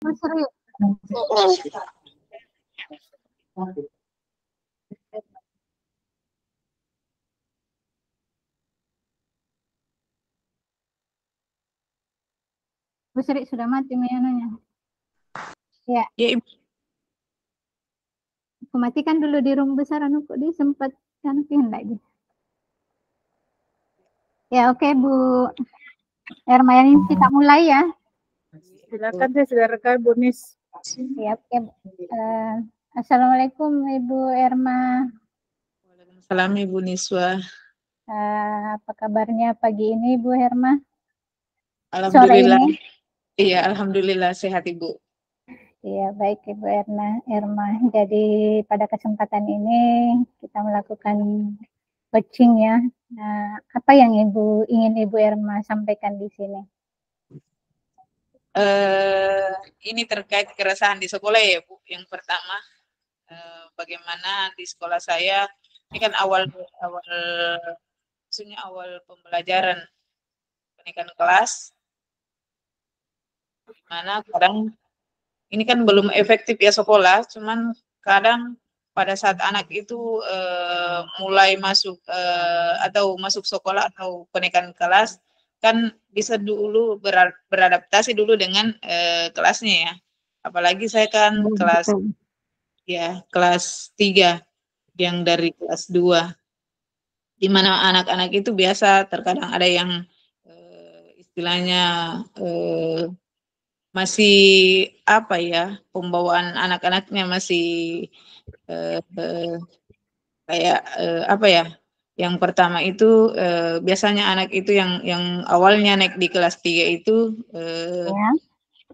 Bu Sri. Bu Sri sudah mati meyananya. Ya. Ya, Ibu. Aku matikan dulu di room besar anu kok dia sempat cantik lagi. Ya oke Bu Ermayani kita mulai ya. Silakan, saya sudah rekam Bu Nis. Ya oke. Assalamualaikum Ibu Erma. Waalaikumsalam Ibu Niswa. Apa kabarnya pagi ini Bu Herma? Alhamdulillah. Sore ini? Iya, alhamdulillah sehat Ibu. Iya, baik Ibu Erma. Jadi pada kesempatan ini kita melakukan coaching ya. Nah, apa yang ingin Ibu Erma sampaikan di sini? Ini terkait keresahan di sekolah ya Bu. Yang pertama, bagaimana di sekolah saya ini kan awal pembelajaran kenaikan kelas, dimana kadang ini kan belum efektif ya sekolah, cuman kadang pada saat anak itu mulai masuk atau masuk sekolah atau kenaikan kelas, kan bisa dulu beradaptasi dulu dengan kelasnya ya. Apalagi saya kan kelas 3 yang dari kelas 2, di mana anak-anak itu biasa terkadang ada yang istilahnya masih apa ya, pembawaan anak-anaknya masih kayak apa ya, yang pertama itu biasanya anak itu yang awalnya naik di kelas 3 itu Ya.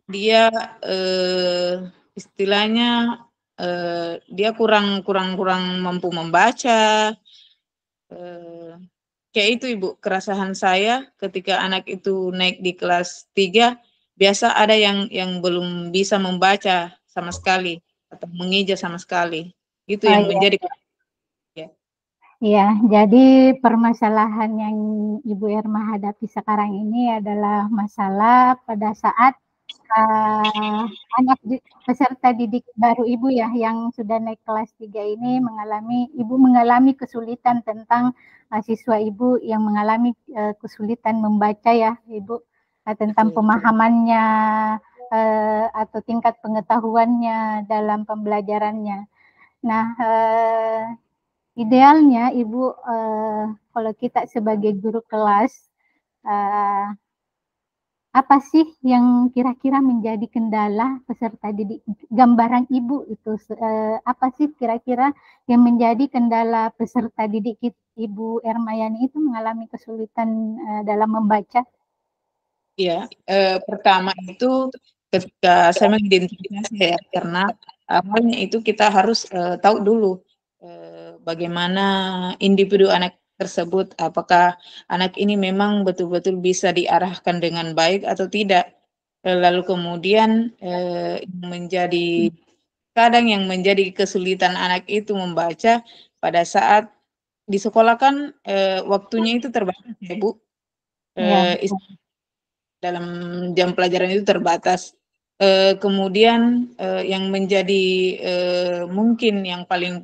dia istilahnya dia kurang mampu membaca. Kayak itu Ibu, keresahan saya ketika anak itu naik di kelas 3, biasa ada yang belum bisa membaca sama sekali atau mengeja sama sekali. Itu yang menjadi ya. Ya, jadi permasalahan yang Ibu Erma hadapi sekarang ini adalah masalah pada saat anak peserta didik baru Ibu ya yang sudah naik kelas 3 ini Ibu mengalami kesulitan tentang siswa Ibu yang mengalami kesulitan membaca ya Ibu, tentang pemahamannya atau tingkat pengetahuannya dalam pembelajarannya. Nah, idealnya Ibu kalau kita sebagai guru kelas apa sih yang kira-kira menjadi kendala peserta didik? Gambaran Ibu itu apa sih kira-kira yang menjadi kendala peserta didik Ibu Ermayani itu mengalami kesulitan dalam membaca? Ya, pertama itu ketika saya mengidentifikasi ya, karena awalnya itu kita harus tahu dulu bagaimana individu anak tersebut, apakah anak ini memang betul-betul bisa diarahkan dengan baik atau tidak. Lalu kemudian kadang yang menjadi kesulitan anak itu membaca pada saat di sekolah kan waktunya itu terbatas ya Bu. Ya. Dalam jam pelajaran itu terbatas. Kemudian yang menjadi mungkin yang paling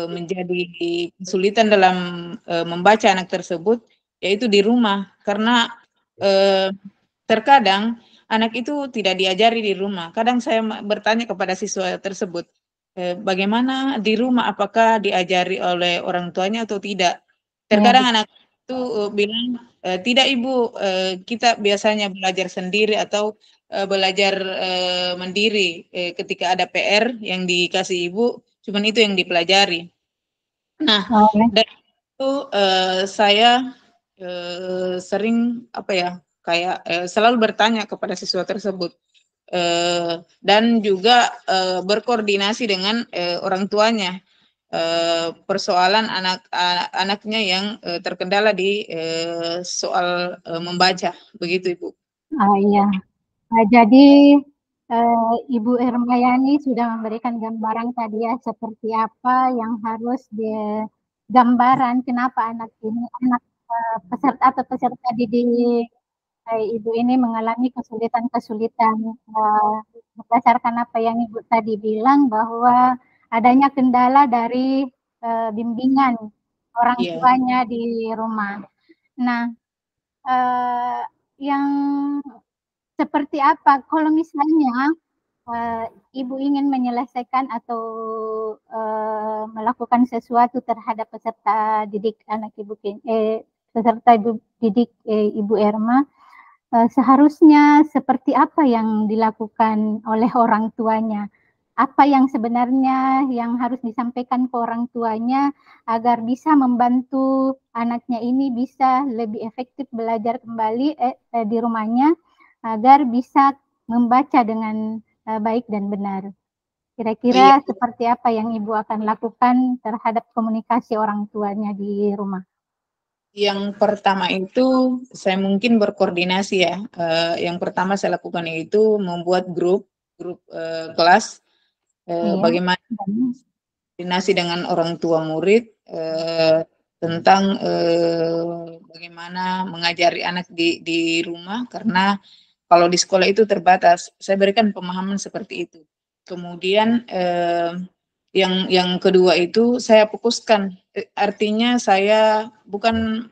menjadi kesulitan dalam membaca anak tersebut yaitu di rumah, karena terkadang anak itu tidak diajari di rumah. Kadang saya bertanya kepada siswa tersebut, bagaimana di rumah, apakah diajari oleh orang tuanya atau tidak? Terkadang anak itu bilang, tidak Ibu, kita biasanya belajar sendiri atau belajar mandiri. Ketika ada PR yang dikasih Ibu, cuman itu yang dipelajari. Nah, dari itu saya sering apa ya, kayak selalu bertanya kepada siswa tersebut dan juga berkoordinasi dengan orang tuanya. Persoalan anaknya yang terkendala di soal membaca, begitu Ibu. Iya. Jadi Ibu Ermayani sudah memberikan gambaran tadi ya seperti apa yang harus gambaran kenapa anak ini peserta didik Ibu ini mengalami kesulitan-kesulitan berdasarkan apa yang Ibu tadi bilang bahwa adanya kendala dari bimbingan orang tuanya di rumah. Nah, yang seperti apa kalau misalnya Ibu ingin menyelesaikan atau melakukan sesuatu terhadap peserta didik anak Ibu, peserta didik Ibu Erma, seharusnya seperti apa yang dilakukan oleh orang tuanya? Apa yang sebenarnya yang harus disampaikan ke orang tuanya agar bisa membantu anaknya ini bisa lebih efektif belajar kembali di rumahnya agar bisa membaca dengan baik dan benar. Kira-kira seperti apa yang Ibu akan lakukan terhadap komunikasi orang tuanya di rumah? Yang pertama itu saya mungkin berkoordinasi ya. Yang pertama saya lakukan itu membuat grup kelas. Bagaimana koordinasi dengan orang tua murid tentang bagaimana mengajari anak di rumah, karena kalau di sekolah itu terbatas. Saya berikan pemahaman seperti itu. Kemudian yang kedua itu saya fokuskan, artinya saya bukan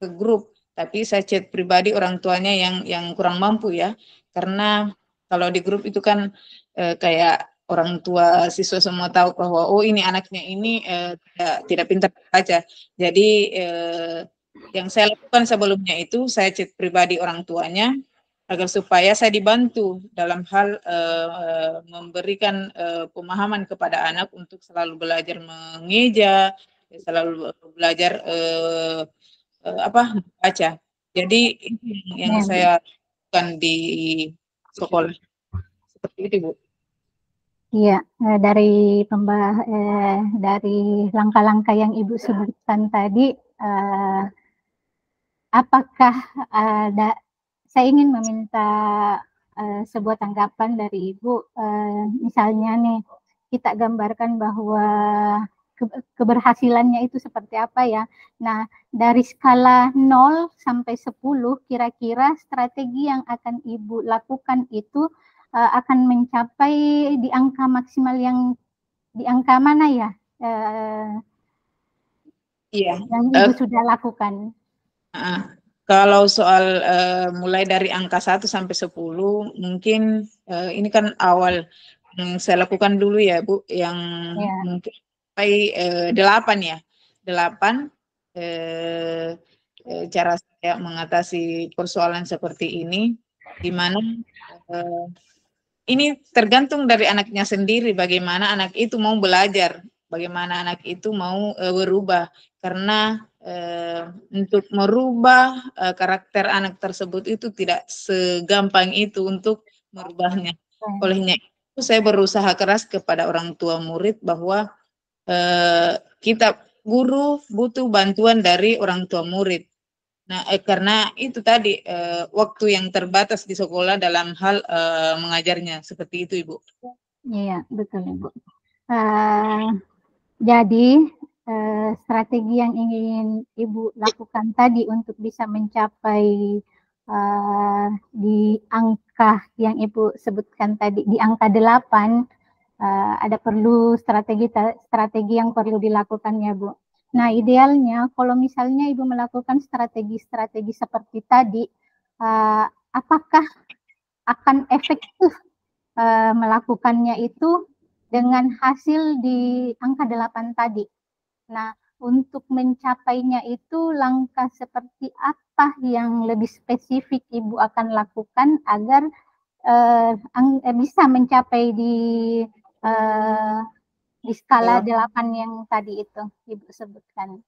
ke grup, tapi saya chat pribadi orang tuanya yang kurang mampu ya, karena kalau di grup itu kan kayak orang tua siswa semua tahu bahwa oh ini anaknya ini tidak pintar baca. Jadi yang saya lakukan sebelumnya itu saya chat pribadi orang tuanya agar supaya saya dibantu dalam hal memberikan pemahaman kepada anak untuk selalu belajar mengeja, selalu belajar membaca. Jadi yang saya lakukan di sekolah seperti itu, Bu. Iya, dari langkah-langkah yang Ibu sebutkan tadi, apakah saya ingin meminta sebuah tanggapan dari Ibu, misalnya nih kita gambarkan bahwa keberhasilannya itu seperti apa ya. Nah, dari skala 0 sampai 10 kira-kira strategi yang akan Ibu lakukan itu akan mencapai di angka maksimal yang di angka mana ya? Yang Ibu sudah lakukan. Kalau soal mulai dari angka 1 sampai 10 mungkin ini kan awal yang saya lakukan dulu ya Bu, yang mungkin sampai 8 ya. 8 cara saya mengatasi persoalan seperti ini, di mana ini tergantung dari anaknya sendiri, bagaimana anak itu mau belajar, bagaimana anak itu mau berubah. Karena untuk merubah karakter anak tersebut itu tidak segampang itu untuk merubahnya. Olehnya itu saya berusaha keras kepada orang tua murid bahwa kita guru butuh bantuan dari orang tua murid. Nah, karena itu tadi waktu yang terbatas di sekolah dalam hal mengajarnya, seperti itu, Ibu. Iya, betul, Ibu. Jadi strategi yang ingin Ibu lakukan tadi untuk bisa mencapai di angka yang Ibu sebutkan tadi, di angka 8, ada perlu strategi yang perlu dilakukan ya, Bu. Nah, idealnya kalau misalnya Ibu melakukan strategi-strategi seperti tadi, apakah akan efektif melakukannya itu dengan hasil di angka 8 tadi? Nah, untuk mencapainya itu langkah seperti apa yang lebih spesifik Ibu akan lakukan agar bisa mencapai di skala 8 yang tadi itu Ibu sebutkan?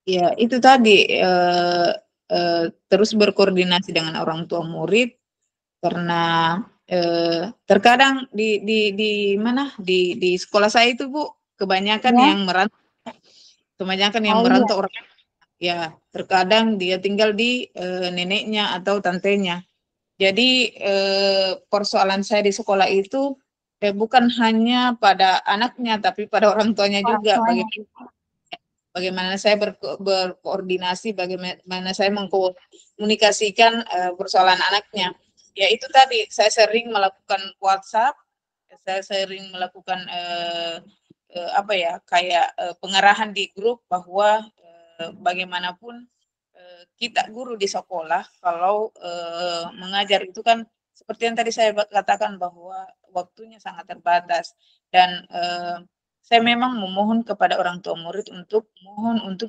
Ya, itu tadi terus berkoordinasi dengan orang tua murid, karena terkadang di mana di sekolah saya itu Bu, kebanyakan yang merantau, orang ya, terkadang dia tinggal di neneknya atau tantenya. Jadi persoalan saya di sekolah itu bukan hanya pada anaknya, tapi pada orang tuanya juga. bagaimana saya berkoordinasi, bagaimana saya mengkomunikasikan persoalan anaknya. Ya itu tadi, saya sering melakukan WhatsApp, saya sering melakukan kayak pengarahan di grup bahwa bagaimanapun kita guru di sekolah kalau mengajar itu kan seperti yang tadi saya katakan bahwa waktunya sangat terbatas dan saya memang memohon kepada orang tua murid untuk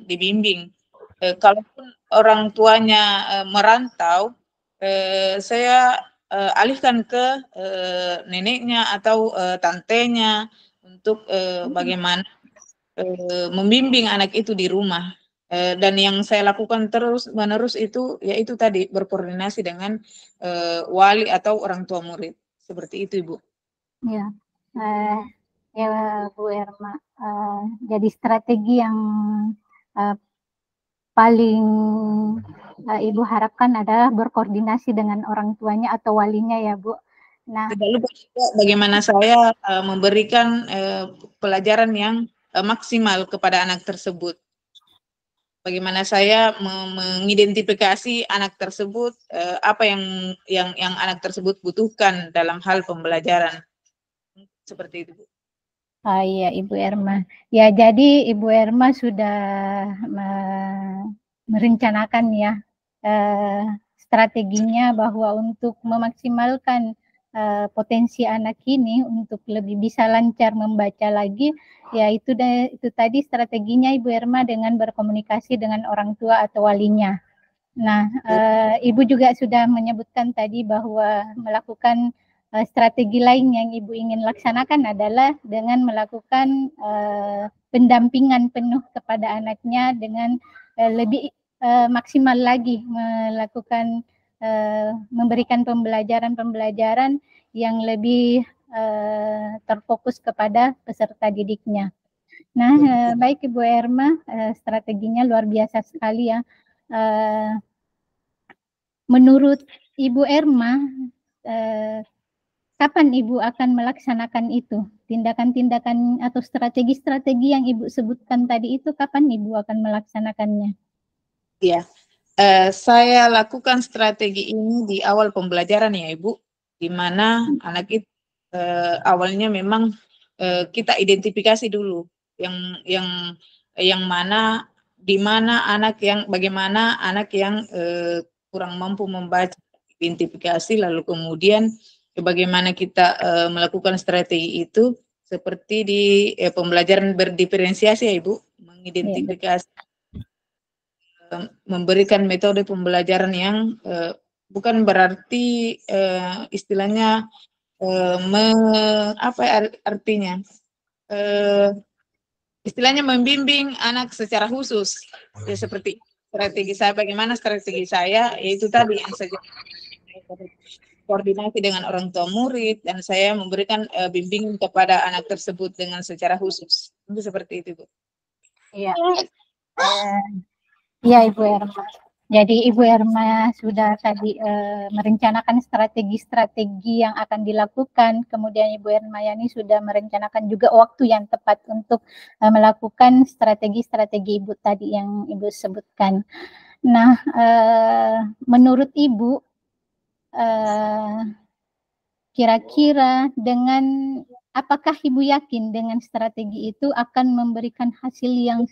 dibimbing. Kalaupun orang tuanya merantau, saya alihkan ke neneknya atau tantenya untuk bagaimana membimbing anak itu di rumah. Dan yang saya lakukan terus-menerus itu yaitu tadi berkoordinasi dengan wali atau orang tua murid. Seperti itu, Ibu. Ya, ya Bu Erma. Jadi strategi yang paling Ibu harapkan adalah berkoordinasi dengan orang tuanya atau walinya ya, Bu. Nah, tidak lupa juga bagaimana saya memberikan pelajaran yang maksimal kepada anak tersebut. Bagaimana saya mengidentifikasi anak tersebut, apa yang anak tersebut butuhkan dalam hal pembelajaran. Seperti itu, Bu. Iya, Ibu Erma. Ya, jadi Ibu Erma sudah merencanakan ya strateginya bahwa untuk memaksimalkan potensi anak ini untuk lebih bisa lancar membaca lagi, ya itu tadi strateginya Ibu Erma dengan berkomunikasi dengan orang tua atau walinya. Nah, Ibu juga sudah menyebutkan tadi bahwa melakukan strategi lain yang Ibu ingin laksanakan adalah dengan melakukan pendampingan penuh kepada anaknya dengan lebih maksimal lagi melakukan memberikan pembelajaran yang lebih terfokus kepada peserta didiknya. Nah, baik Ibu Erma, strateginya luar biasa sekali ya. Menurut Ibu Erma, kapan Ibu akan melaksanakan itu? Tindakan-tindakan atau strategi-strategi yang Ibu sebutkan tadi itu, kapan Ibu akan melaksanakannya? Iya, saya lakukan strategi ini di awal pembelajaran ya Ibu, di mana anak itu awalnya memang kita identifikasi dulu yang mana, di mana bagaimana anak yang kurang mampu membaca, identifikasi, lalu kemudian bagaimana kita melakukan strategi itu seperti di pembelajaran berdiferensiasi ya Ibu, mengidentifikasi, memberikan metode pembelajaran yang bukan berarti istilahnya artinya istilahnya membimbing anak secara khusus ya, seperti strategi saya. Bagaimana strategi saya yaitu tadi yang saya koordinasi dengan orang tua murid dan saya memberikan bimbingan kepada anak tersebut dengan secara khusus. Itu seperti itu, Bu. Iya. Iya, Ibu Erma. Jadi Ibu Erma sudah tadi merencanakan strategi-strategi yang akan dilakukan. Kemudian Ibu Ermayani sudah merencanakan juga waktu yang tepat untuk melakukan strategi-strategi Ibu tadi yang Ibu sebutkan. Nah, menurut Ibu, kira-kira apakah Ibu yakin dengan strategi itu akan memberikan hasil yang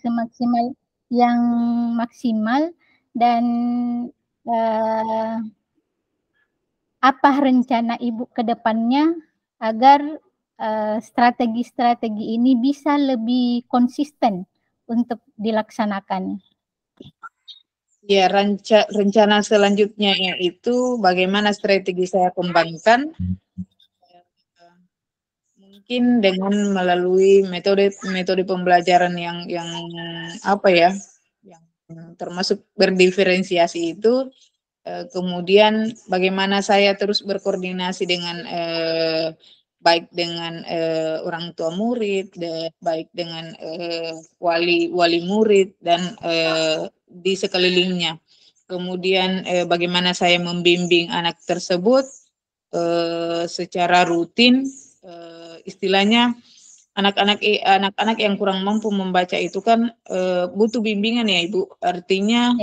maksimal dan apa rencana Ibu ke depannya agar strategi-strategi ini bisa lebih konsisten untuk dilaksanakan? Ya, rencana selanjutnya yaitu bagaimana strategi saya kembangkan, mungkin dengan melalui metode pembelajaran yang termasuk berdiferensiasi itu. Kemudian bagaimana saya terus berkoordinasi dengan baik dengan orang tua murid, baik dengan wali murid dan di sekelilingnya. Kemudian bagaimana saya membimbing anak tersebut secara rutin, istilahnya anak-anak yang kurang mampu membaca itu kan butuh bimbingan ya Ibu. Artinya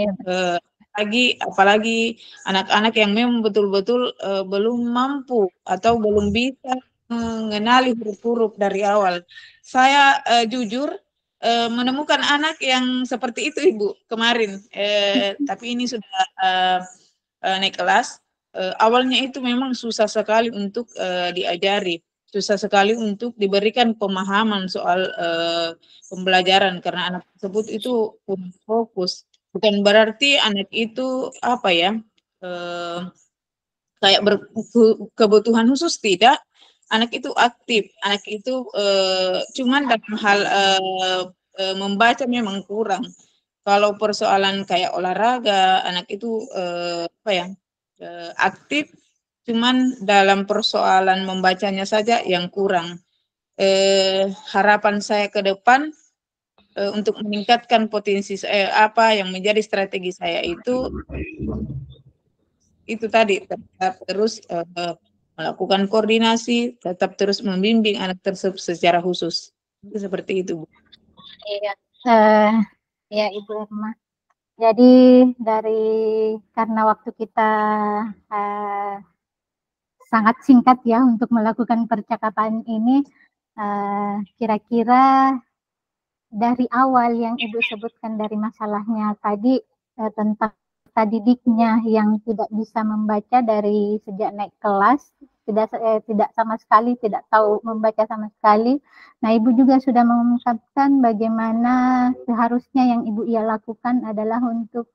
Ya, apalagi anak-anak yang memang betul-betul belum mampu atau belum bisa mengenali huruf-huruf dari awal. Saya jujur menemukan anak yang seperti itu Ibu kemarin, tapi ini sudah naik kelas. Awalnya itu memang susah sekali untuk diajari, susah sekali untuk diberikan pemahaman soal pembelajaran karena anak tersebut itu kurang fokus. Bukan berarti anak itu apa ya, kayak berkebutuhan khusus, tidak. Anak itu aktif, anak itu cuman dalam hal membaca memang kurang. Kalau persoalan kayak olahraga, anak itu apa ya, aktif, cuman dalam persoalan membacanya saja yang kurang. Harapan saya ke depan untuk meningkatkan potensi apa yang menjadi strategi saya itu tadi tetap terus melakukan koordinasi, tetap terus membimbing anak tersebut secara khusus. Itu seperti itu, Bu. Iya, ya Ibu Irma. Jadi karena waktu kita sangat singkat ya untuk melakukan percakapan ini, kira-kira dari awal yang Ibu sebutkan dari masalahnya tadi tentang didiknya yang tidak bisa membaca dari sejak naik kelas, tidak sama sekali, tidak tahu membaca sama sekali. Nah, Ibu juga sudah mengungkapkan bagaimana seharusnya yang Ibu ia lakukan adalah untuk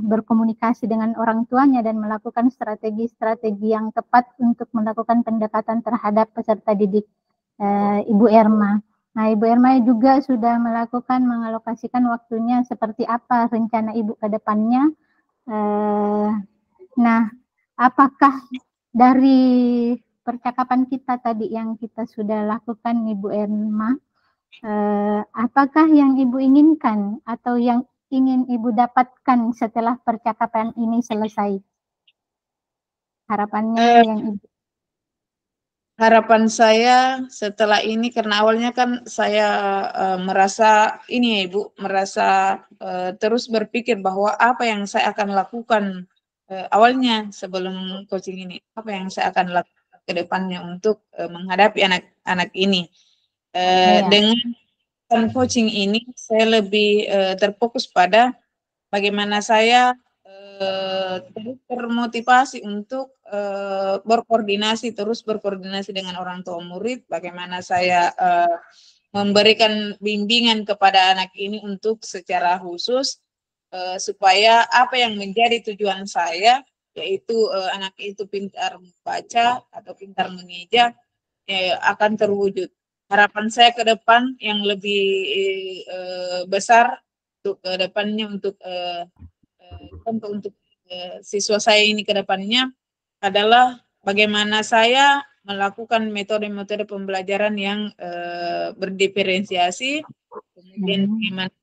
berkomunikasi dengan orang tuanya dan melakukan strategi-strategi yang tepat untuk melakukan pendekatan terhadap peserta didik Ibu Irma. Nah, Ibu Irma juga sudah mengalokasikan waktunya seperti apa rencana Ibu ke depannya. Nah, apakah dari percakapan kita tadi yang kita sudah lakukan Ibu Irma, apakah yang Ibu inginkan atau yang ingin Ibu dapatkan setelah percakapan ini selesai? Harapannya yang Ibu. Harapan saya setelah ini, karena awalnya kan saya merasa ini ya Ibu, merasa terus berpikir bahwa apa yang saya akan lakukan awalnya sebelum coaching ini, apa yang saya akan lakukan ke depannya untuk menghadapi anak-anak ini. Dengan coaching ini saya lebih terfokus pada bagaimana saya terus termotivasi untuk terus berkoordinasi dengan orang tua murid, bagaimana saya memberikan bimbingan kepada anak ini untuk secara khusus supaya apa yang menjadi tujuan saya, yaitu anak itu pintar membaca atau pintar mengeja, akan terwujud. Harapan saya ke depan yang lebih besar untuk ke depannya untuk siswa saya ini ke depannya adalah bagaimana saya melakukan metode-metode pembelajaran yang berdiferensiasi, kemudian bagaimana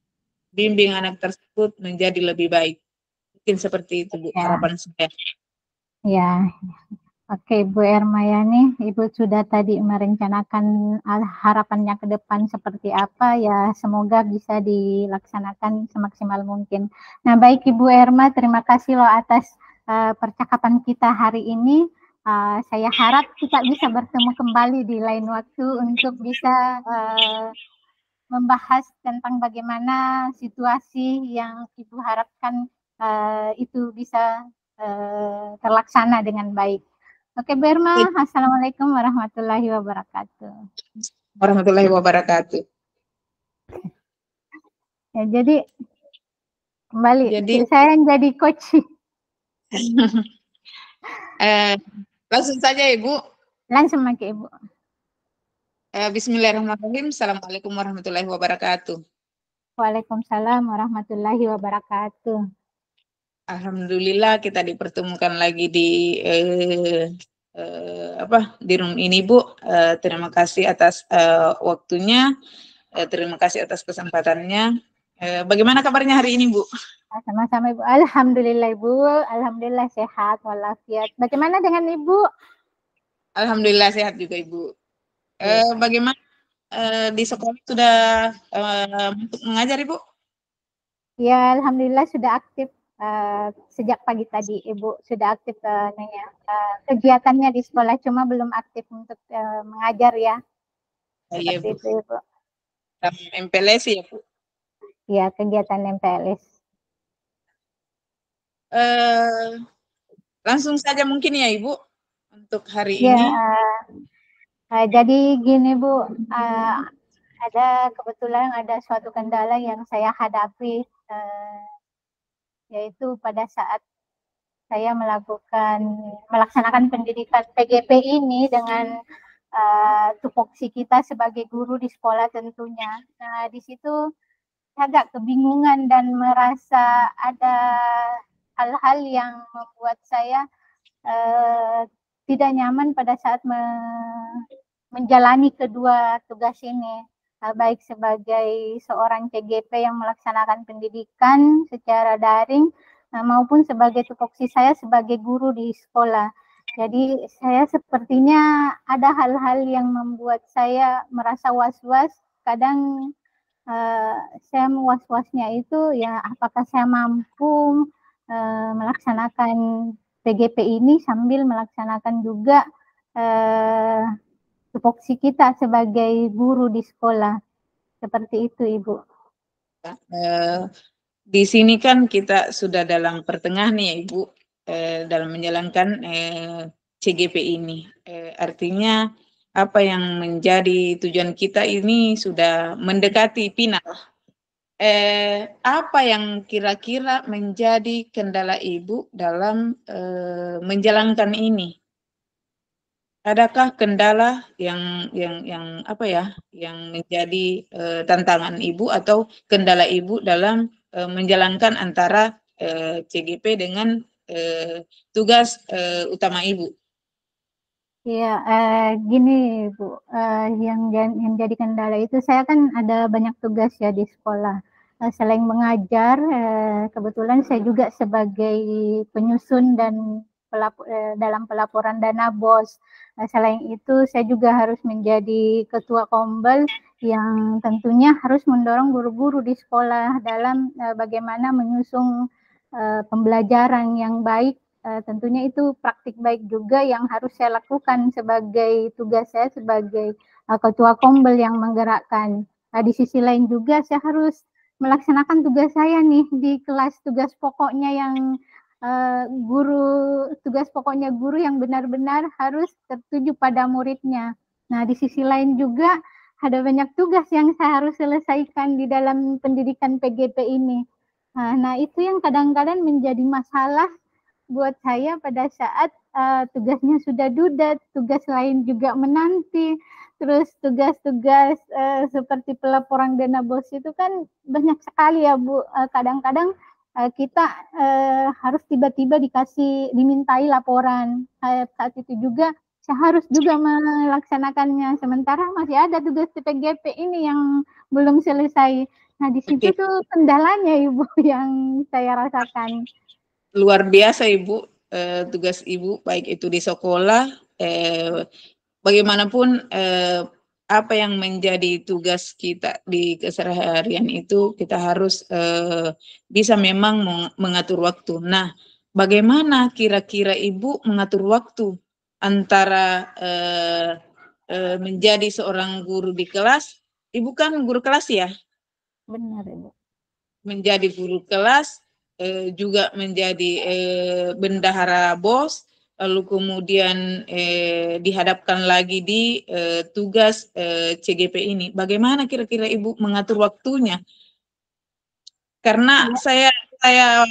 bimbing anak tersebut menjadi lebih baik. Mungkin seperti itu, Bu, harapan saya. Ya, oke Bu Ermayani, Ibu sudah tadi merencanakan harapannya ke depan seperti apa, ya semoga bisa dilaksanakan semaksimal mungkin. Nah baik Ibu Erma, terima kasih loh atas percakapan kita hari ini. Saya harap kita bisa bertemu kembali di lain waktu untuk bisa membahas tentang bagaimana situasi yang Ibu harapkan itu bisa terlaksana dengan baik. Oke, Bu Irma, Assalamualaikum warahmatullahi wabarakatuh. Warahmatullahi wabarakatuh. Ya, jadi kembali, saya jadi coach. Langsung saja Ibu. Langsung pakai Ibu. Bismillahirrahmanirrahim. Assalamualaikum warahmatullahi wabarakatuh. Waalaikumsalam warahmatullahi wabarakatuh. Alhamdulillah kita dipertemukan lagi di di room ini Bu. Terima kasih atas waktunya. Terima kasih atas kesempatannya. Bagaimana kabarnya hari ini Bu? Sama-sama Ibu. Alhamdulillah Ibu. Alhamdulillah sehat walafiat. Bagaimana dengan Ibu? Alhamdulillah sehat juga Ibu. Bagaimana di sekolah sudah untuk mengajar Ibu? Ya, alhamdulillah sudah aktif sejak pagi tadi, Ibu sudah aktif kegiatannya di sekolah, cuma belum aktif untuk mengajar ya. Iya Seperti Bu. itu, Ibu. MPLS ya Bu. Ya, kegiatan MPLS. Langsung saja mungkin ya Ibu untuk hari Ya, ini. jadi gini Bu, kebetulan ada suatu kendala yang saya hadapi, yaitu pada saat saya melaksanakan pendidikan PGP ini dengan tupoksi kita sebagai guru di sekolah tentunya. Nah, di situ agak kebingungan dan merasa ada hal-hal yang membuat saya tidak nyaman pada saat menjalani kedua tugas ini, baik sebagai seorang PGP yang melaksanakan pendidikan secara daring maupun sebagai tupoksi saya sebagai guru di sekolah. Jadi saya sepertinya ada hal-hal yang membuat saya merasa was-was. Kadang saya was-wasnya itu ya apakah saya mampu melaksanakan PGP ini sambil melaksanakan juga tupoksi kita sebagai guru di sekolah. Seperti itu, Ibu. Di sini kan kita sudah dalam pertengahan nih ya Ibu, dalam menjalankan CGP ini. Artinya apa yang menjadi tujuan kita ini sudah mendekati final. Apa yang kira-kira menjadi kendala Ibu dalam menjalankan ini? Adakah kendala yang apa ya, yang menjadi tantangan Ibu atau kendala Ibu dalam menjalankan antara CGP dengan tugas utama Ibu? Ya, gini Bu, yang jadi kendala itu saya kan ada banyak tugas ya di sekolah. Selain mengajar, kebetulan saya juga sebagai penyusun dan dalam pelaporan dana BOS. Selain itu, saya juga harus menjadi ketua kombel yang tentunya harus mendorong guru-guru di sekolah dalam bagaimana menyusun pembelajaran yang baik. Tentunya itu praktik baik juga yang harus saya lakukan sebagai tugas saya sebagai ketua kombel yang menggerakkan. Di sisi lain juga saya harus melaksanakan tugas saya nih di kelas, tugas pokoknya yang tugas pokoknya guru yang benar-benar harus tertuju pada muridnya. Nah, di sisi lain juga ada banyak tugas yang saya harus selesaikan di dalam pendidikan PGP ini. Nah, itu yang kadang-kadang menjadi masalah buat saya pada saat tugasnya sudah duda, tugas lain juga menanti, terus tugas-tugas seperti pelaporan dana BOS itu kan banyak sekali ya Bu. Kadang-kadang kita harus tiba-tiba dimintai laporan. Saat itu juga saya harus juga melaksanakannya. Sementara masih ada tugas PGP ini yang belum selesai. Nah, di situ tuh kendalanya Ibu yang saya rasakan. Luar biasa Ibu, tugas Ibu baik itu di sekolah, bagaimanapun apa yang menjadi tugas kita di keseharian itu kita harus bisa memang mengatur waktu. Nah, bagaimana kira-kira Ibu mengatur waktu antara menjadi seorang guru di kelas? Ibu kan guru kelas ya? Benar Ibu. Menjadi guru kelas, juga menjadi bendahara BOS, lalu kemudian dihadapkan lagi di tugas CGP ini. Bagaimana kira-kira Ibu mengatur waktunya? Karena saya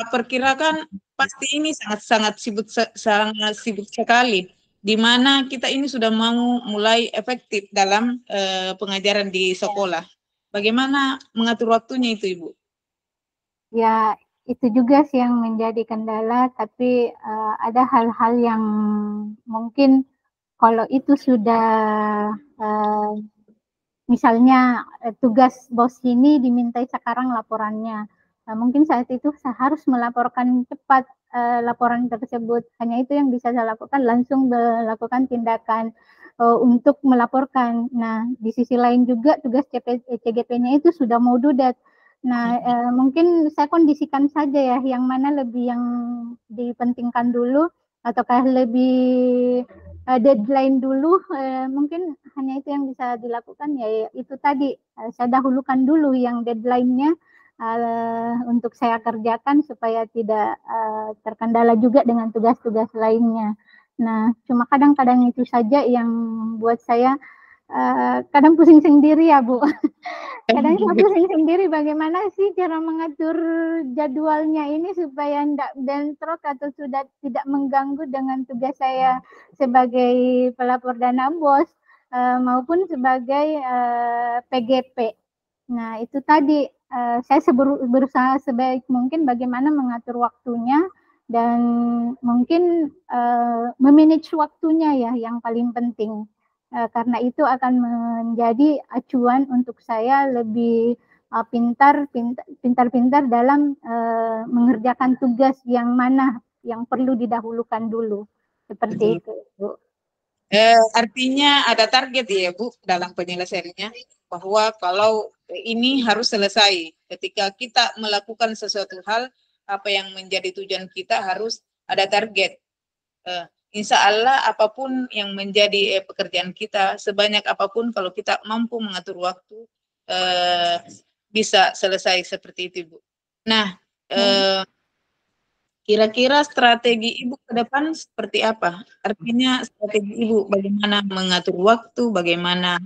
perkirakan pasti ini sangat sibuk sekali, di mana kita ini sudah mau mulai efektif dalam pengajaran di sekolah. Bagaimana mengatur waktunya itu Ibu? Ya, itu juga sih yang menjadi kendala, tapi ada hal-hal yang mungkin kalau itu sudah misalnya tugas bos ini dimintai sekarang laporannya. Mungkin saat itu saya harus melaporkan cepat laporan tersebut. Hanya itu yang bisa saya lakukan, langsung melakukan tindakan untuk melaporkan. Nah, di sisi lain juga tugas CGP-nya itu sudah mau dudat. Nah, mungkin saya kondisikan saja ya, yang mana lebih yang dipentingkan dulu, ataukah lebih deadline dulu, mungkin hanya itu yang bisa dilakukan, ya itu tadi, saya dahulukan dulu yang deadline-nya untuk saya kerjakan supaya tidak terkendala juga dengan tugas-tugas lainnya. Nah, cuma kadang-kadang itu saja yang membuat saya kadang pusing sendiri ya, Bu. Kadang saya pusing sendiri bagaimana sih cara mengatur jadwalnya ini supaya tidak bentrok atau sudah tidak mengganggu dengan tugas saya sebagai pelapor dana BOS maupun sebagai PGP. Nah, itu tadi saya berusaha sebaik mungkin bagaimana mengatur waktunya dan mungkin memanage waktunya ya yang paling penting. Karena itu akan menjadi acuan untuk saya lebih pintar-pintar dalam mengerjakan tugas yang mana yang perlu didahulukan dulu. Seperti itu, Bu. Artinya ada target ya, Bu, dalam penyelesaiannya, bahwa kalau ini harus selesai. Ketika kita melakukan sesuatu hal, apa yang menjadi tujuan kita harus ada target. Insya Allah apapun yang menjadi pekerjaan kita, sebanyak apapun kalau kita mampu mengatur waktu, bisa selesai seperti itu, Bu. Nah, kira-kira strategi Ibu ke depan seperti apa? Artinya strategi Ibu bagaimana mengatur waktu, bagaimana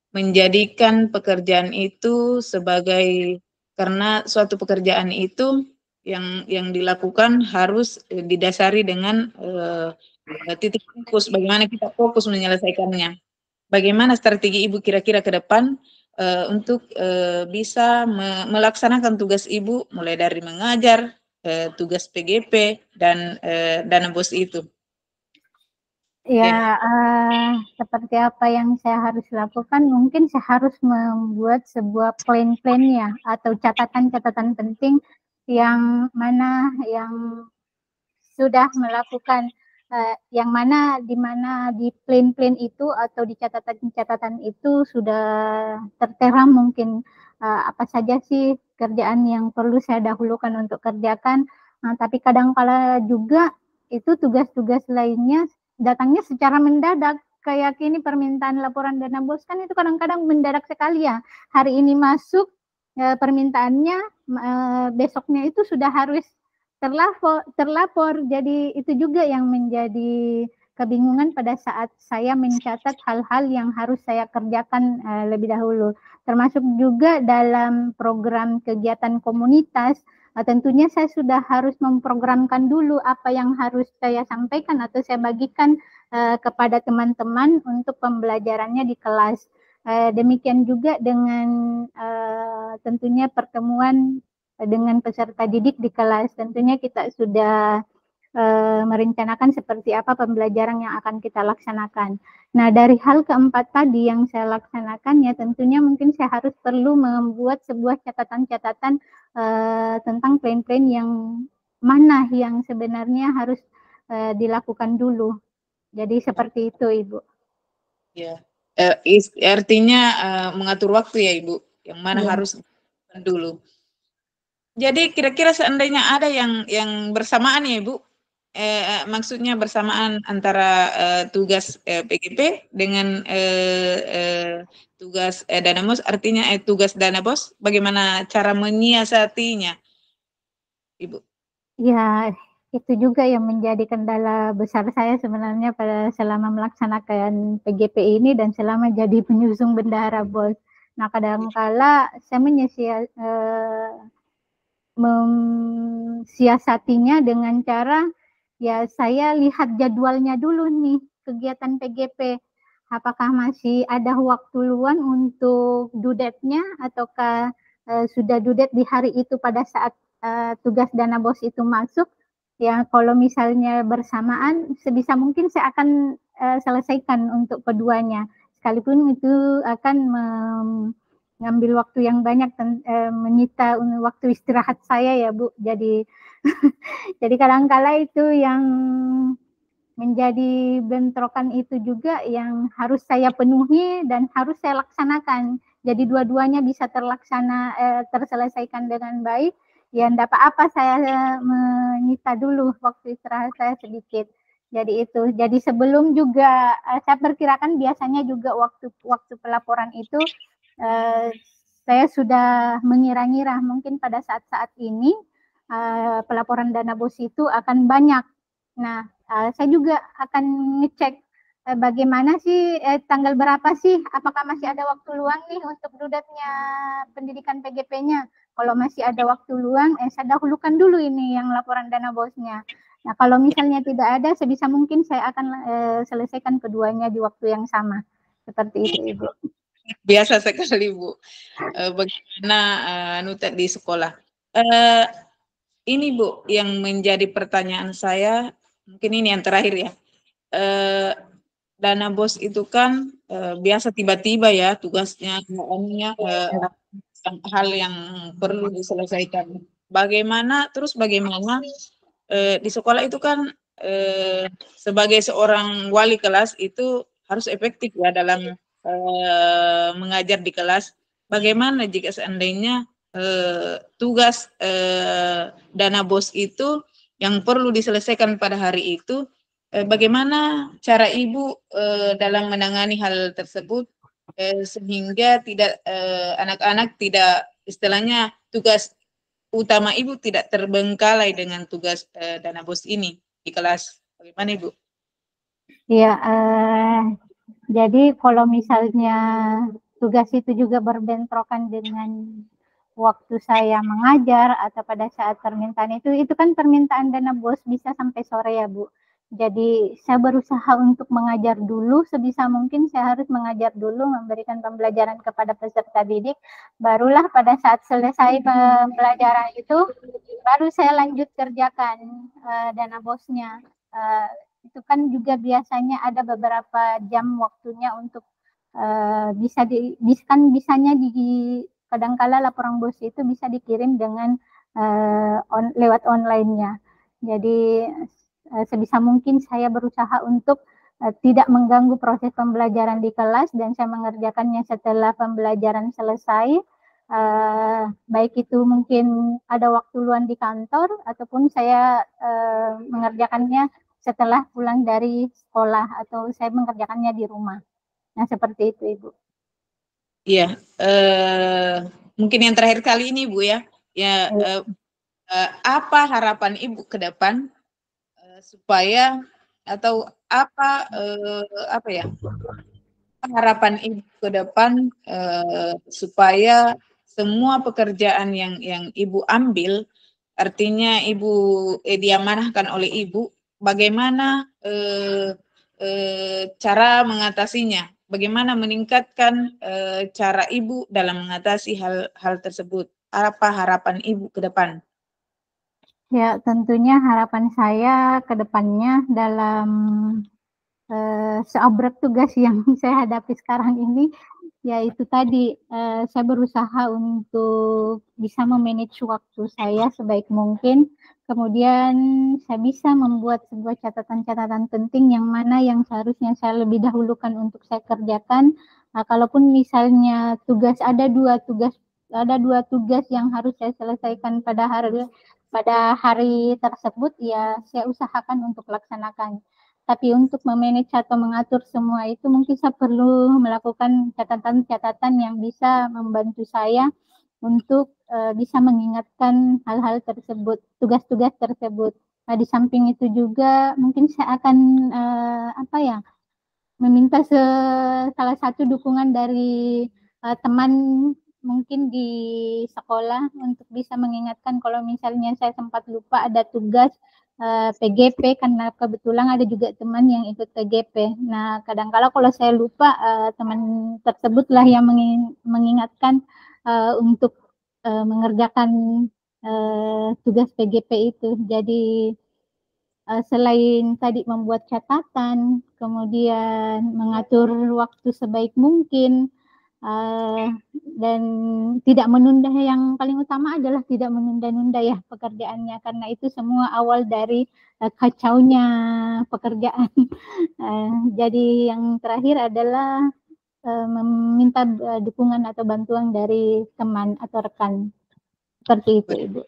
menjadikan pekerjaan itu sebagai, karena suatu pekerjaan itu yang dilakukan harus didasari dengan titik fokus, bagaimana kita fokus menyelesaikannya. Bagaimana strategi Ibu kira-kira ke depan untuk bisa melaksanakan tugas Ibu mulai dari mengajar, tugas PGP dan dana BOS itu? Ya, seperti apa yang saya harus lakukan, mungkin saya harus membuat sebuah plan-plan ya, atau catatan-catatan penting yang mana yang sudah melakukan, yang mana di mana di plan-plan itu atau di catatan-catatan itu sudah tertera mungkin apa saja sih kerjaan yang perlu saya dahulukan untuk kerjakan. Tapi kadang-kala juga itu tugas-tugas lainnya datangnya secara mendadak. Kayak kini permintaan laporan dana BOS kan itu kadang-kadang mendadak sekali ya. Hari ini masuk permintaannya, besoknya itu sudah harus terlapor. Jadi itu juga yang menjadi kebingungan pada saat saya mencatat hal-hal yang harus saya kerjakan lebih dahulu. Termasuk juga dalam program kegiatan komunitas, tentunya saya sudah harus memprogramkan dulu apa yang harus saya sampaikan atau saya bagikan kepada teman-teman untuk pembelajarannya di kelas. Demikian juga dengan tentunya pertemuan dengan peserta didik di kelas. Tentunya kita sudah merencanakan seperti apa pembelajaran yang akan kita laksanakan. Nah, dari hal keempat tadi yang saya laksanakan, ya tentunya mungkin saya harus perlu membuat sebuah catatan-catatan tentang plan-plan yang mana yang sebenarnya harus dilakukan dulu. Jadi seperti itu, Ibu. Ya, artinya mengatur waktu ya, Ibu, yang mana harus dulu. Jadi kira-kira seandainya ada yang bersamaan ya, Ibu, maksudnya bersamaan antara tugas PGP dengan tugas dana BOS, artinya tugas dana BOS, bagaimana cara menyiasatinya, Ibu? Ya, itu juga yang menjadi kendala besar saya sebenarnya pada selama melaksanakan PGP ini dan selama jadi penyusung bendahara BOS. Nah, kadangkala saya mensiasatinya dengan cara, ya saya lihat jadwalnya dulu nih, kegiatan PGP. Apakah masih ada waktu luang untuk due-date-nya ataukah sudah due-date di hari itu pada saat tugas dana BOS itu masuk. Ya, kalau misalnya bersamaan, sebisa mungkin saya akan selesaikan untuk keduanya. Sekalipun itu akan mengambil waktu yang banyak, menyita waktu istirahat saya ya, Bu. Jadi jadi kadang-kala itu yang menjadi bentrokan itu juga yang harus saya penuhi dan harus saya laksanakan. Jadi dua-duanya bisa terselesaikan dengan baik. Ya enggak apa-apa saya menyita dulu waktu istirahat saya sedikit. Jadi itu. Jadi sebelum juga saya perkirakan biasanya juga waktu pelaporan itu saya sudah mengira-ngira mungkin pada saat-saat ini pelaporan dana BOS itu akan banyak. Nah, saya juga akan ngecek bagaimana sih tanggal berapa sih, apakah masih ada waktu luang nih untuk dudatnya pendidikan PGP-nya. Kalau masih ada waktu luang, saya dahulukan dulu ini yang laporan dana BOS-nya. Nah, kalau misalnya tidak ada, sebisa mungkin saya akan selesaikan keduanya di waktu yang sama. Seperti itu, Ibu. Biasa sekali, Bu. Bagaimana nutet di sekolah. Ini, Bu, yang menjadi pertanyaan saya, mungkin ini yang terakhir ya. Dana BOS itu kan biasa tiba-tiba ya tugasnya, hal yang perlu diselesaikan. Bagaimana di sekolah itu kan sebagai seorang wali kelas itu harus efektif ya dalam mengajar di kelas. Bagaimana jika seandainya tugas dana BOS itu yang perlu diselesaikan pada hari itu, bagaimana cara Ibu dalam menangani hal tersebut sehingga tidak anak-anak tidak istilahnya tugas utama Ibu tidak terbengkalai dengan tugas dana BOS ini di kelas. Bagaimana Ibu? Iya, jadi kalau misalnya tugas itu juga berbentrokan dengan waktu saya mengajar atau pada saat permintaan itu kan permintaan dana BOS bisa sampai sore ya Bu. Jadi saya berusaha untuk mengajar dulu sebisa mungkin, saya harus mengajar dulu, memberikan pembelajaran kepada peserta didik, barulah pada saat selesai pembelajaran itu baru saya lanjut kerjakan dana BOS-nya. Itu kan juga biasanya ada beberapa jam waktunya untuk bisanya kadangkala laporan BOS itu bisa dikirim dengan lewat online-nya. Jadi sebisa mungkin saya berusaha untuk tidak mengganggu proses pembelajaran di kelas dan saya mengerjakannya setelah pembelajaran selesai. Baik itu mungkin ada waktu luang di kantor ataupun saya mengerjakannya setelah pulang dari sekolah atau saya mengerjakannya di rumah. Nah, seperti itu, Ibu. Iya, mungkin yang terakhir kali ini, Bu ya. Ya, apa harapan Ibu ke depan supaya atau apa ya? Harapan Ibu ke depan supaya semua pekerjaan yang Ibu ambil, artinya Ibu diamanahkan oleh Ibu, bagaimana cara mengatasinya? Bagaimana meningkatkan cara Ibu dalam mengatasi hal tersebut? Apa harapan Ibu ke depan? Ya, tentunya harapan saya ke depannya dalam seabrak tugas yang saya hadapi sekarang ini, yaitu tadi saya berusaha untuk bisa memanage waktu saya sebaik mungkin. Kemudian saya bisa membuat sebuah catatan-catatan penting yang mana yang seharusnya saya lebih dahulukan untuk saya kerjakan. Nah, kalaupun misalnya ada dua tugas yang harus saya selesaikan pada hari tersebut, ya saya usahakan untuk laksanakan. Tapi untuk memanage atau mengatur semua itu mungkin saya perlu melakukan catatan-catatan yang bisa membantu saya untuk bisa mengingatkan hal-hal tersebut, tugas-tugas tersebut. Nah, di samping itu juga mungkin saya akan meminta salah satu dukungan dari teman mungkin di sekolah untuk bisa mengingatkan kalau misalnya saya sempat lupa ada tugas PGP, karena kebetulan ada juga teman yang ikut PGP. Nah, kadang-kala kalau saya lupa, teman tersebutlah yang mengingatkan untuk mengerjakan tugas PGP itu. Jadi selain tadi membuat catatan, kemudian mengatur waktu sebaik mungkin, dan tidak menunda. Yang paling utama adalah tidak menunda-nunda ya pekerjaannya, karena itu semua awal dari kacaunya pekerjaan. Jadi yang terakhir adalah meminta dukungan atau bantuan dari teman atau rekan. Seperti itu, Ibu.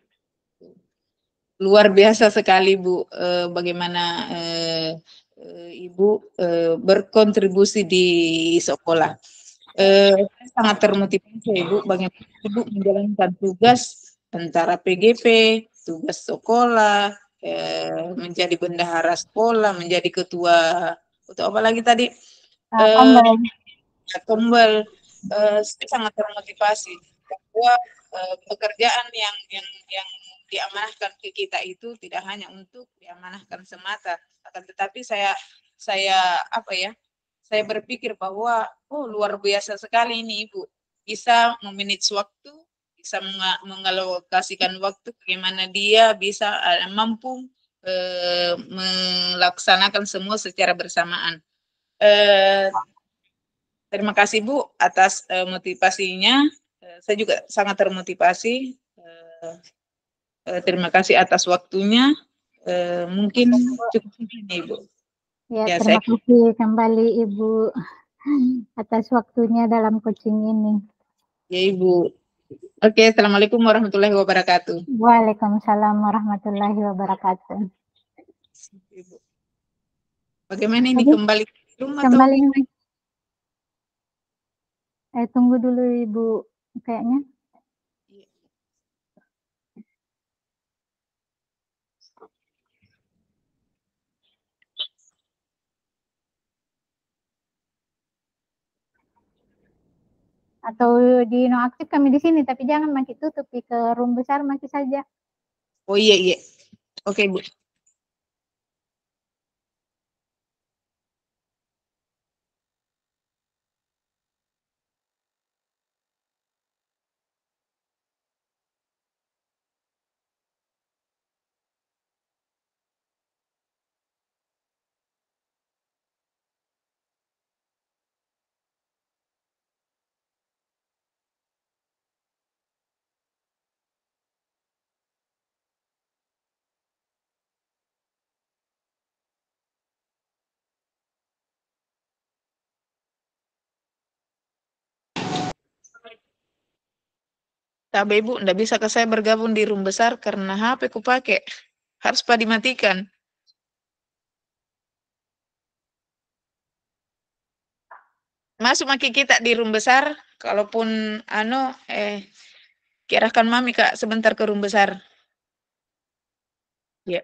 Luar biasa sekali, Bu, bagaimana Ibu berkontribusi di sekolah. Saya sangat termotivasi, Ibu, bagaimana Ibu menjalankan tugas antara PGP, tugas sekolah, menjadi bendahara sekolah, menjadi ketua apa lagi tadi? Kembal. Saya sangat termotivasi bahwa pekerjaan yang diamanahkan ke kita itu tidak hanya untuk diamanahkan semata, akan tetapi saya apa ya? Saya berpikir bahwa luar biasa sekali ini Ibu, bisa memanage waktu, bisa mengalokasikan waktu, bagaimana dia bisa mampu melaksanakan semua secara bersamaan. Terima kasih Bu atas motivasinya. Saya juga sangat termotivasi. Terima kasih atas waktunya. Mungkin cukup ini Ibu. Ya, terima kasih kembali Ibu atas waktunya dalam coaching ini. Ya Ibu. Oke, Assalamualaikum warahmatullahi wabarakatuh. Waalaikumsalam warahmatullahi wabarakatuh. Ibu. Bagaimana ini kembali ke rumah? Kembali. Tunggu dulu Ibu, kayaknya. Atau di nonaktif kami di sini, tapi jangan makin tutup ke room besar masih saja. Oh iya. Oke Bu. Tapi Ibu, enggak bisa ke saya bergabung di room besar karena HP ku pakai. Harus dimatikan. Masuk maki kita di room besar, kalaupun kirahkan Mami Kak sebentar ke room besar. Ya.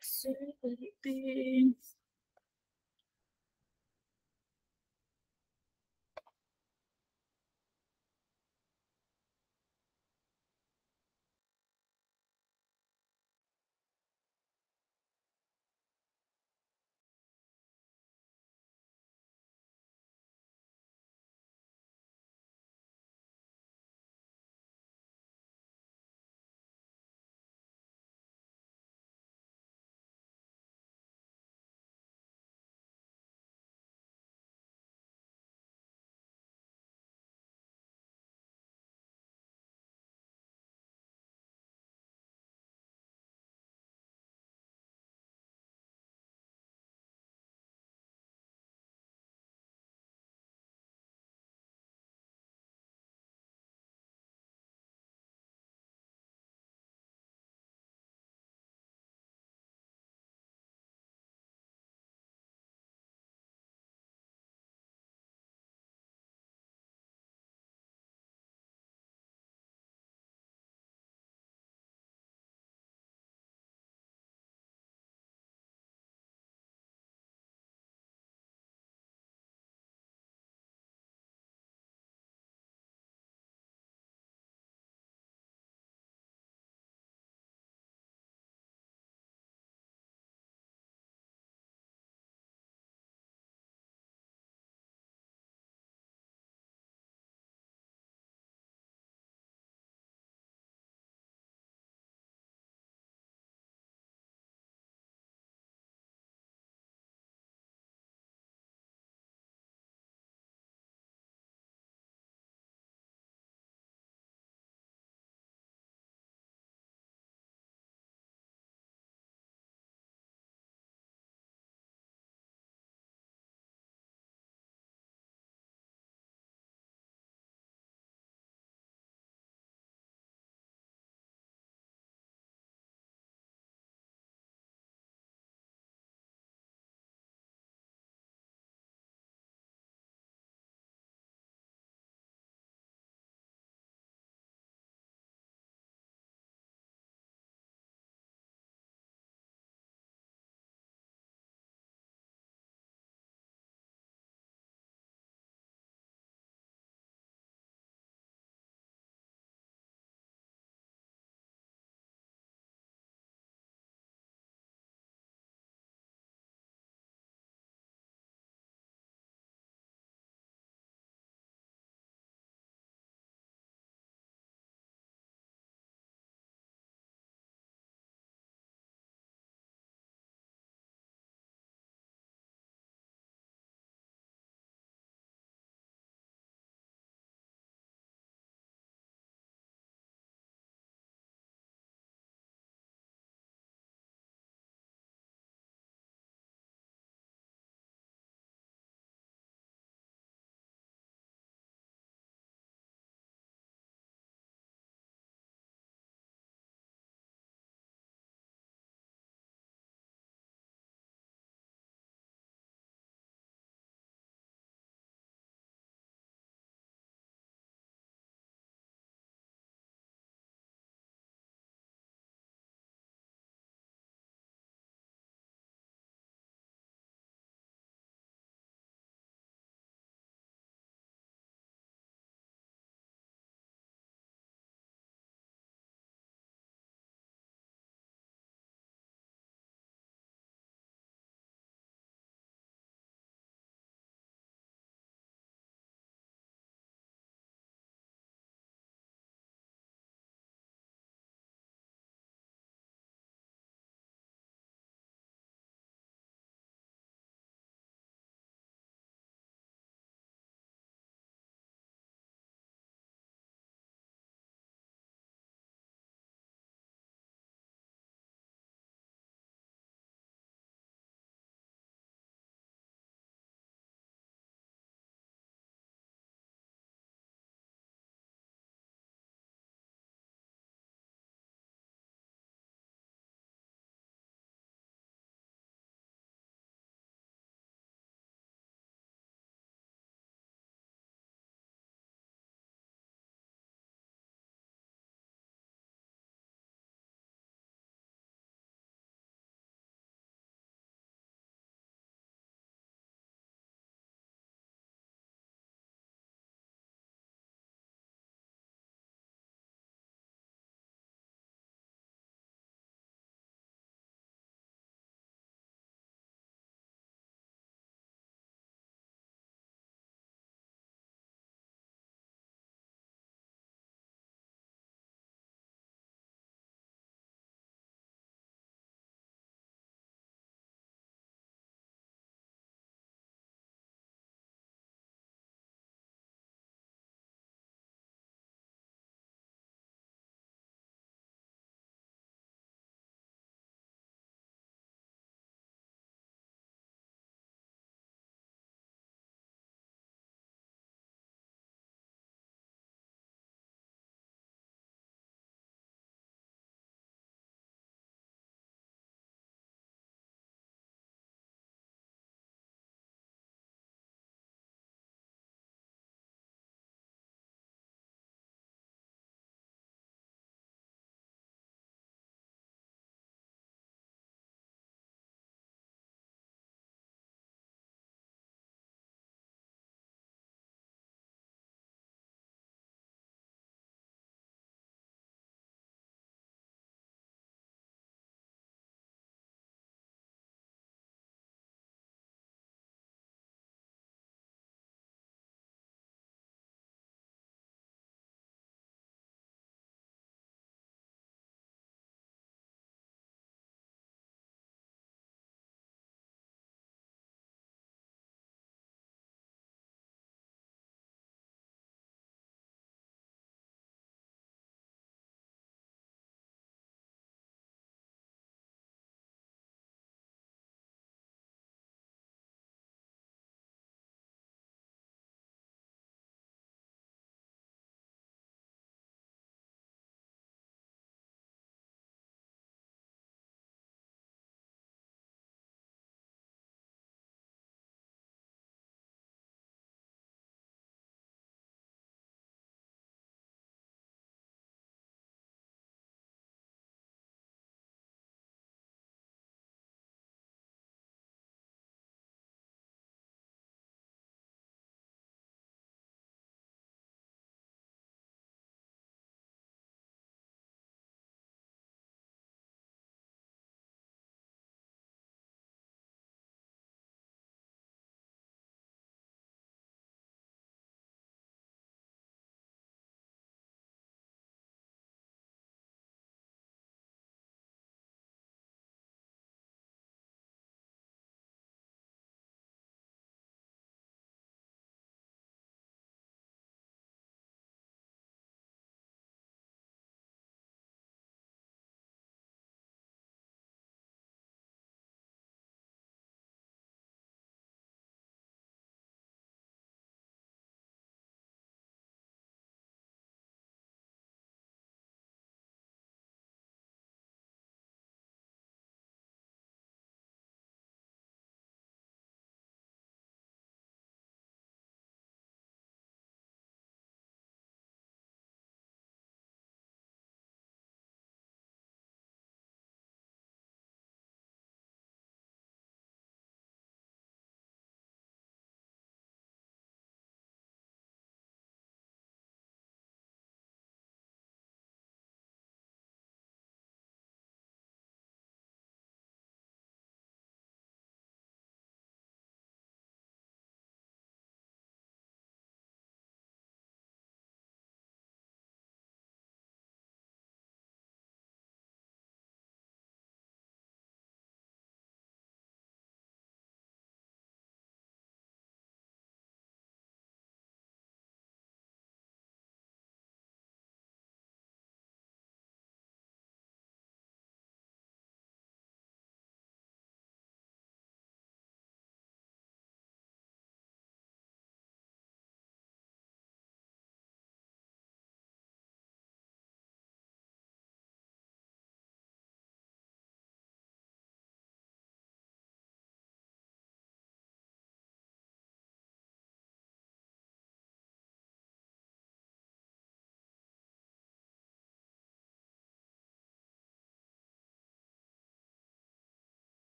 Seperti